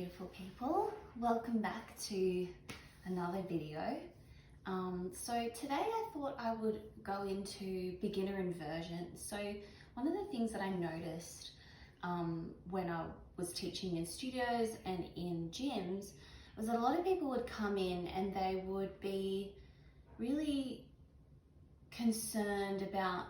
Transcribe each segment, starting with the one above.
beautiful people, welcome back to another video. So today I thought I would go into beginner inversions. So one of the things that I noticed when I was teaching in studios and in gyms was that a lot of people would come in and they would be really concerned about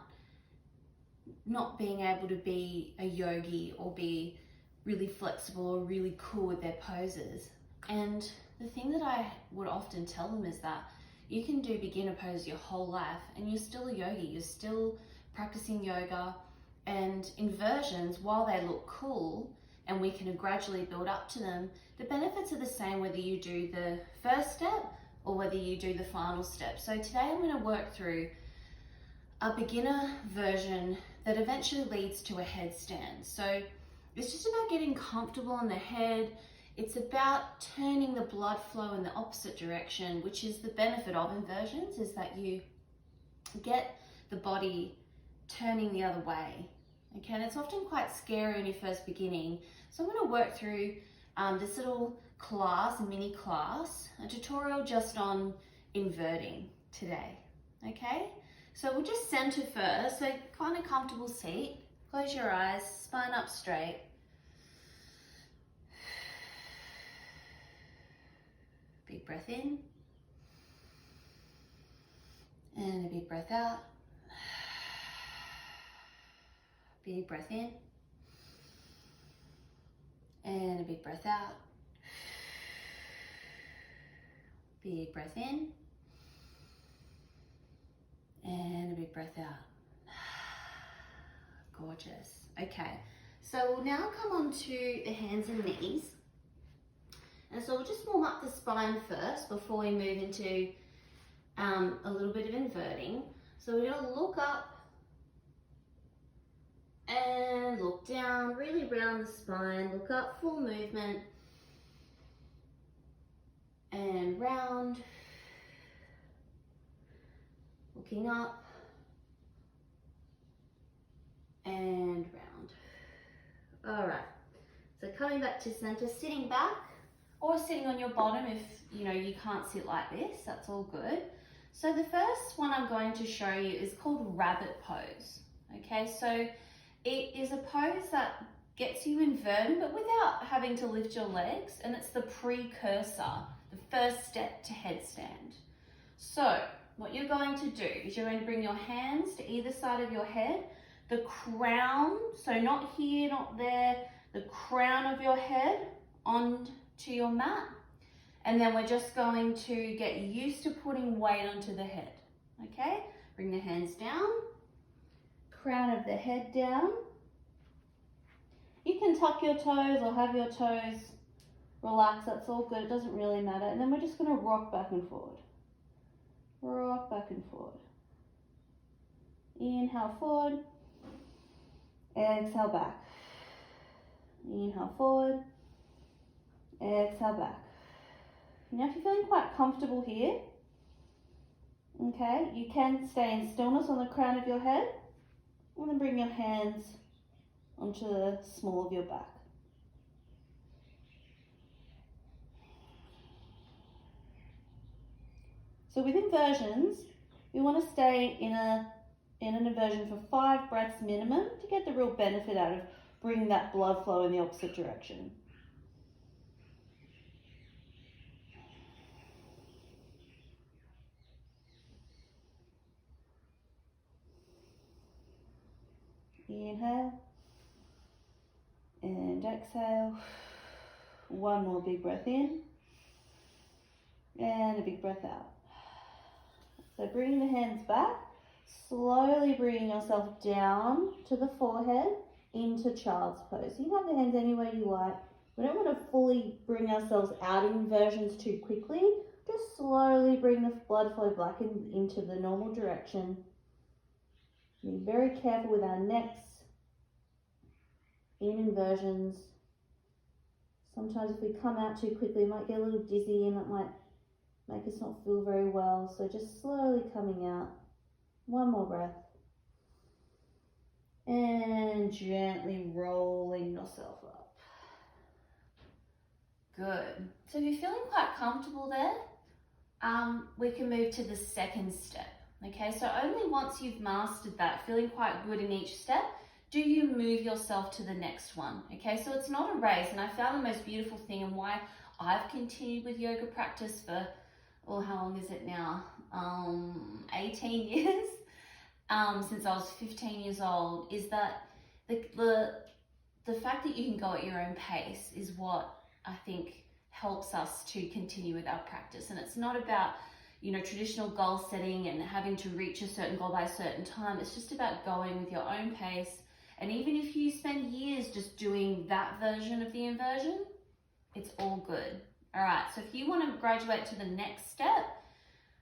not being able to be a yogi or be really flexible or really cool with their poses. And the thing that I would often tell them is that you can do beginner poses your whole life and you're still a yogi, you're still practicing yoga. And inversions, while they look cool and we can gradually build up to them, the benefits are the same whether you do the first step or whether you do the final step. So today I'm going to work through a beginner version that eventually leads to a headstand. So it's just about getting comfortable on the head. It's about turning the blood flow in the opposite direction, which is the benefit of inversions, is that you get the body turning the other way. Okay, and it's often quite scary when you're first beginning. So I'm going to work through this little class, a mini class, a tutorial just on inverting today. Okay, so we'll just center first. So find a comfortable seat, close your eyes, spine up straight. Big breath in and a big breath out. Big breath in and a big breath out. Big breath in and a big breath out. Gorgeous. Okay, so we'll now come on to the hands and knees. And so we'll just warm up the spine first before we move into a little bit of inverting. So we're going to look up and look down, really round the spine, look up, full movement, and round, looking up, and round. All right, so coming back to center, sitting back, or sitting on your bottom if you can't sit like this, that's all good. So the first one I'm going to show you is called rabbit pose. Okay, so it is a pose that gets you inverted but without having to lift your legs, and it's the precursor, the first step to headstand. So what you're going to do is you're going to bring your hands to either side of your head, the crown, so not here, not there, the crown of your head onto your mat, and then we're just going to get used to putting weight onto the head. Okay, bring the hands down, crown of the head down. You can tuck your toes or have your toes relax, that's all good, it doesn't really matter. And then we're just going to rock back and forward, rock back and forward. Inhale forward, exhale back, inhale forward, exhale back. Now if you're feeling quite comfortable here, okay, you can stay in stillness on the crown of your head and then bring your hands onto the small of your back. So with inversions, we want to stay in an inversion for 5 breaths minimum to get the real benefit out of bringing that blood flow in the opposite direction. Inhale and exhale. One more big breath in and a big breath out. So bringing the hands back, slowly bringing yourself down to the forehead into child's pose. You can have the hands any way you like. We don't want to fully bring ourselves out of inversions too quickly. Just slowly bring the blood flow back into the normal direction. Be very careful with our necks in inversions. Sometimes if we come out too quickly, we might get a little dizzy and it might make us not feel very well. So just slowly coming out. One more breath. And gently rolling yourself up. Good. So if you're feeling quite comfortable there, we can move to the second step. Okay, so only once you've mastered that, feeling quite good in each step, do you move yourself to the next one. Okay, so it's not a race, and I found the most beautiful thing and why I've continued with yoga practice for, oh, how long is it now? 18 years, since I was 15 years old, is that the fact that you can go at your own pace is what I think helps us to continue with our practice. And it's not about, you know, traditional goal setting and having to reach a certain goal by a certain time. It's just about going with your own pace. And even if you spend years just doing that version of the inversion, it's all good. All right, so if you want to graduate to the next step,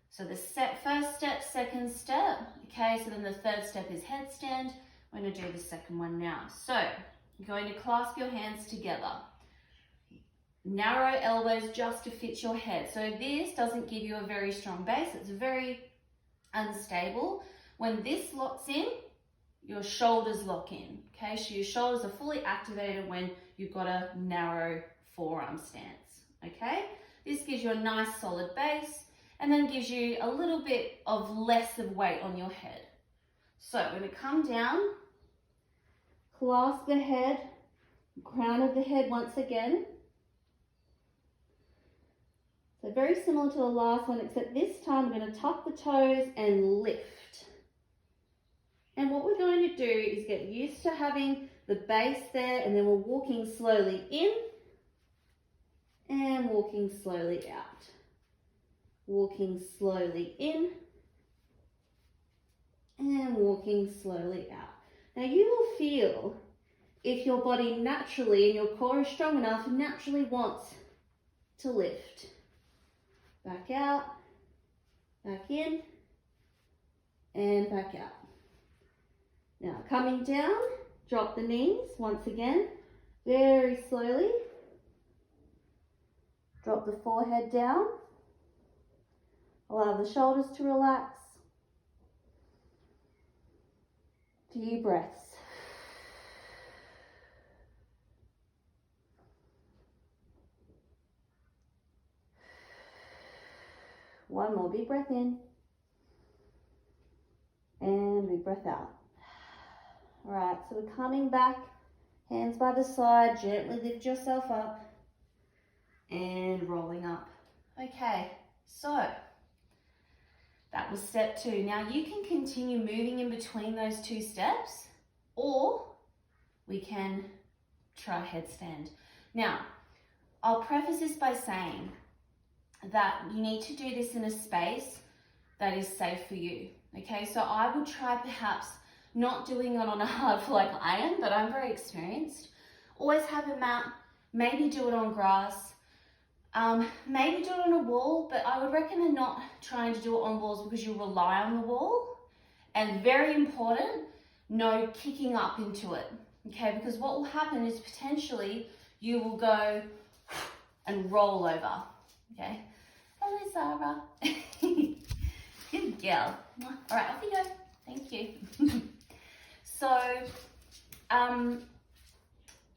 so the first step, second step, okay, so then the third step is headstand. We're going to do the second one now. So you're going to clasp your hands together. Narrow elbows just to fit your head. So this doesn't give you a very strong base. It's very unstable. When this locks in, your shoulders lock in. Okay, so your shoulders are fully activated when you've got a narrow forearm stance. Okay, this gives you a nice solid base and then gives you a little bit of less of weight on your head. So we're going to come down, clasp the head, crown of the head once again. So very similar to the last one, except this time we're going to tuck the toes and lift. And what we're going to do is get used to having the base there, and then we're walking slowly in and walking slowly out. Walking slowly in and walking slowly out. Now you will feel if your body naturally and your core is strong enough, naturally wants to lift. Back out, back in, and back out. Now coming down, drop the knees once again, very slowly. Drop the forehead down. Allow the shoulders to relax. Few breaths. One more big breath in. And big breath out. All right, so we're coming back, hands by the side, gently lift yourself up and rolling up. Okay, so that was step 2. Now you can continue moving in between those 2 steps, or we can try headstand. Now, I'll preface this by saying that you need to do this in a space that is safe for you. Okay, so I would try perhaps not doing it on a hard floor like I am, but I'm very experienced. Always have a mat, maybe do it on grass, maybe do it on a wall, but I would recommend not trying to do it on walls because you rely on the wall. And very important, no kicking up into it, okay? Because what will happen is potentially you will go and roll over, okay? Hello, Sarah. Good girl. All right, off you go. Thank you. So,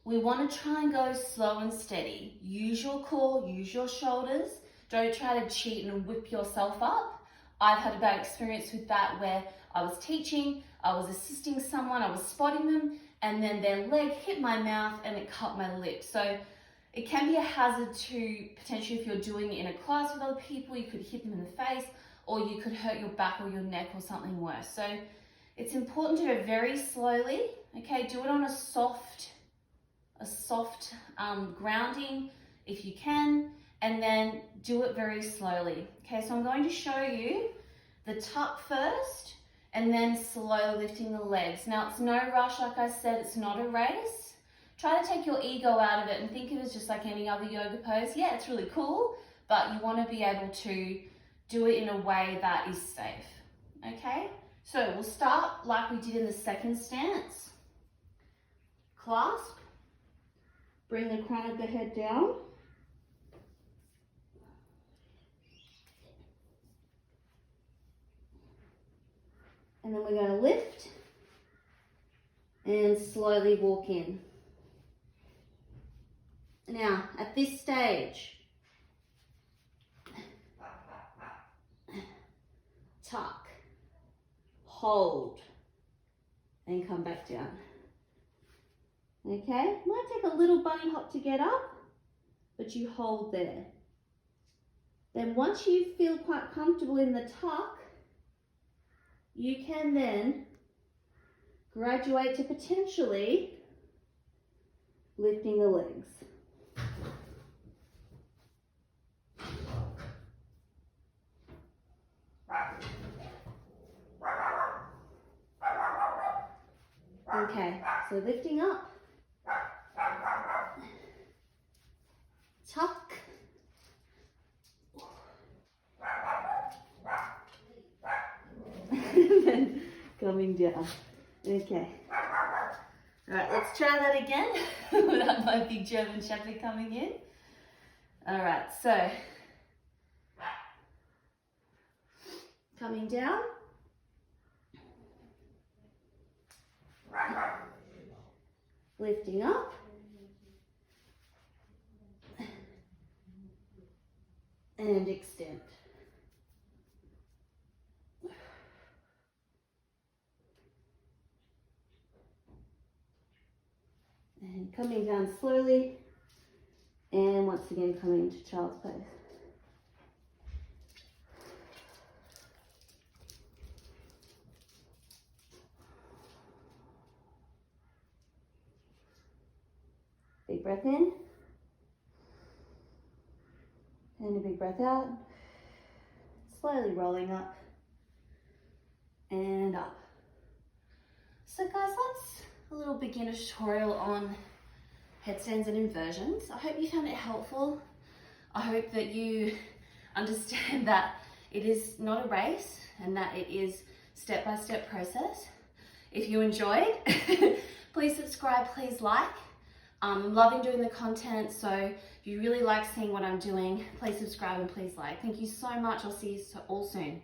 we want to try and go slow and steady. Use your core, use your shoulders. Don't try to cheat and whip yourself up. I've had a bad experience with that where I was teaching, I was assisting someone, I was spotting them, and then their leg hit my mouth and it cut my lip. So it can be a hazard to potentially, if you're doing it in a class with other people, you could hit them in the face, or you could hurt your back or your neck or something worse. So it's important to do it very slowly. Okay, do it on a soft grounding if you can, and then do it very slowly. Okay, so I'm going to show you the tuck first and then slowly lifting the legs. Now it's no rush, like I said, it's not a race. Try to take your ego out of it and think of it as just like any other yoga pose. Yeah, it's really cool, but you want to be able to do it in a way that is safe. Okay, so we'll start like we did in the second stance. Clasp. Bring the crown of the head down. And then we're going to lift and slowly walk in. Now, at this stage, tuck, hold, and come back down. Okay, might take a little bunny hop to get up, but you hold there. Then once you feel quite comfortable in the tuck, you can then graduate to potentially lifting the legs. Okay, so lifting up, tuck, and then coming down. Okay. All right, let's try that again without my big German Shepherd coming in. All right, so coming down. Lifting up. And extend. And coming down slowly. And once again coming into child's pose. Big breath in. And a big breath out. Slowly rolling up. And up. So guys, that's a little beginner tutorial on headstands and inversions. I hope you found it helpful. I hope that you understand that it is not a race and that it is step-by-step process. If you enjoyed, please subscribe, please like. I'm loving doing the content, so if you really like seeing what I'm doing, please subscribe and please like. Thank you so much. I'll see you all soon.